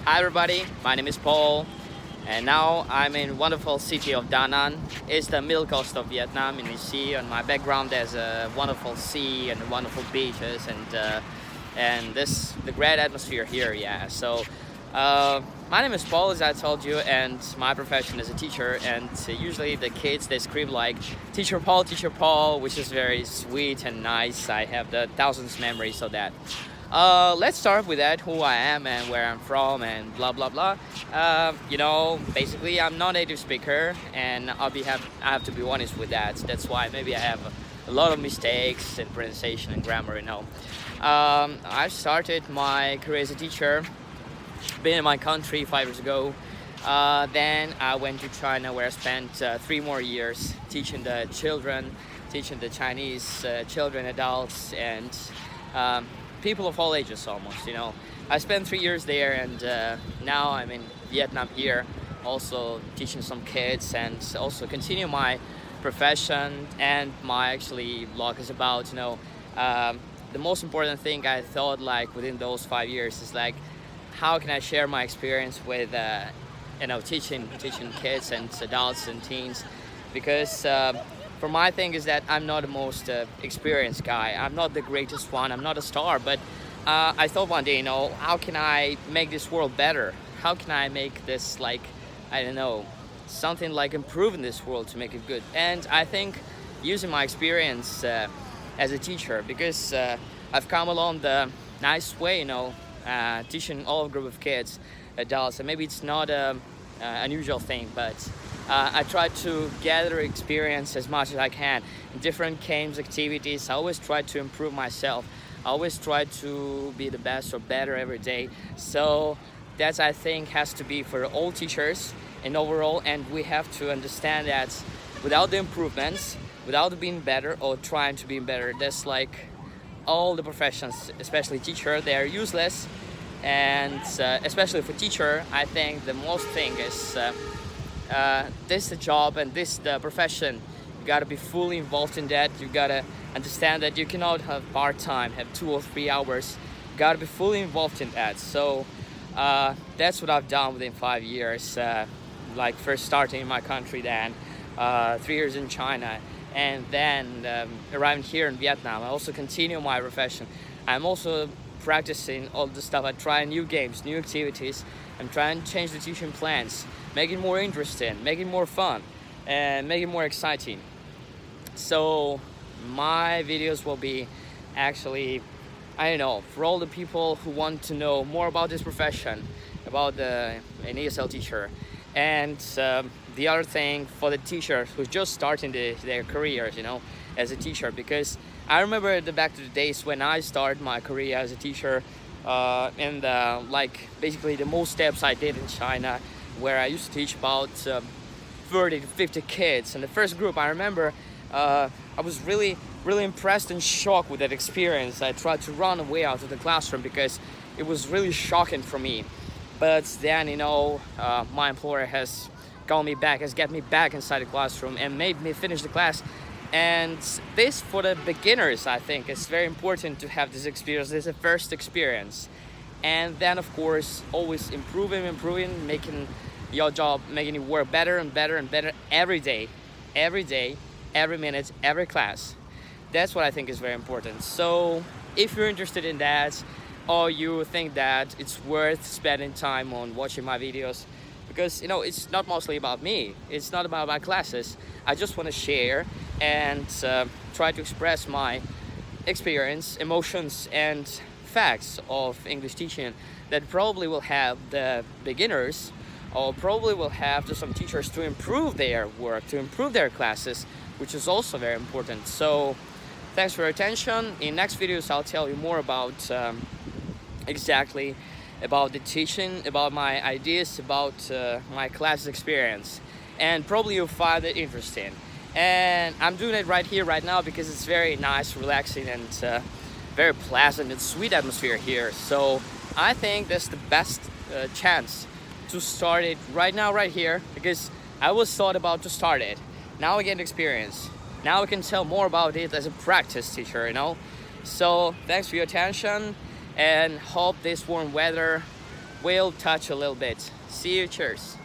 Hi everybody, my name is Paul and now I'm in wonderful city of Da Nang. It's the middle coast of Vietnam and you see on my background there's a wonderful sea and wonderful beaches and this the great atmosphere here, yeah. Uh, my name is Paul as I told you and my profession is a teacher and usually the kids they scream like Teacher Paul, which is very sweet and nice. I have the thousands memories of that. Let's start with that, who I am and where I'm from and blah blah blah. Basically I'm not a native speaker and I have to be honest with that. That's why maybe I have a lot of mistakes in pronunciation and grammar. I started my career as a teacher, been in my country 5 years ago. Then I went to China where I spent 3 more years teaching the children, teaching the Chinese children, adults, and um, people of all ages almost. I spent 3 years there, and now I'm in Vietnam here, also teaching some kids, and also continue my profession. And my actually blog is about the most important thing I thought like within those 5 years is like how can I share my experience with teaching kids and adults and teens because for my thing is that I'm not the most experienced guy. I'm not the greatest one. I'm not a star, but I thought one day, how can I make this world better? How can I make this like, I don't know, something like improving this world to make it good? And I think using my experience as a teacher, because I've come along the nice way, teaching all group of kids, adults, and maybe it's not a unusual thing, but I try to gather experience as much as I can in different games, activities. I always try to improve myself. I always try to be the best or better every day. So that's I think has to be for all teachers and overall. And we have to understand that without the improvements, without being better or trying to be better, that's like all the professions, especially teacher, they are useless. And especially for teacher, I think the most thing is this the job and this the profession. You gotta be fully involved in that. You gotta understand that you cannot have part time, have 2 or 3 hours. You gotta be fully involved in that. So that's what I've done within 5 years. Like first starting in my country, then 3 years in China, and then arriving here in Vietnam. I also continue my profession. I'm also practicing all the stuff. I try new games, new activities. I'm trying to change the teaching plans, make it more interesting, make it more fun, and make it more exciting. So my videos will be actually, I don't know, for all the people who want to know more about this profession, about an ESL teacher. And the other thing for the teachers who's just starting their careers, as a teacher, because I remember back to the days when I started my career as a teacher, and like basically the most steps I did in China, where I used to teach about 30 to 50 kids. And the first group, I remember, I was really, really impressed and shocked with that experience. I tried to run away out of the classroom because it was really shocking for me. But then, my employer has called me back, has got me back inside the classroom and made me finish the class. And this, for the beginners, I think it's very important to have this experience. This is a first experience. And then, of course, always improving, making your job, making it work better and better and better every day, every minute, every class. That's what I think is very important. So if you're interested in that, or you think that it's worth spending time on watching my videos, because it's not mostly about me, it's not about my classes. I just want to share and try to express my experience, emotions, and facts of English teaching that probably will have the beginners or probably will have to some teachers to improve their work, to improve their classes, which is also very important. So thanks for your attention. In next videos I'll tell you more about exactly about the teaching, about my ideas, about my class experience, and probably you'll find it interesting. And I'm doing it right here, right now, because it's very nice, relaxing, and very pleasant and sweet atmosphere here. So I think that's the best chance to start it right now, right here, because I was thought about to start it. Now I get experience. Now I can tell more about it as a practice teacher. So thanks for your attention, and hope this warm weather will touch a little bit. See you, cheers.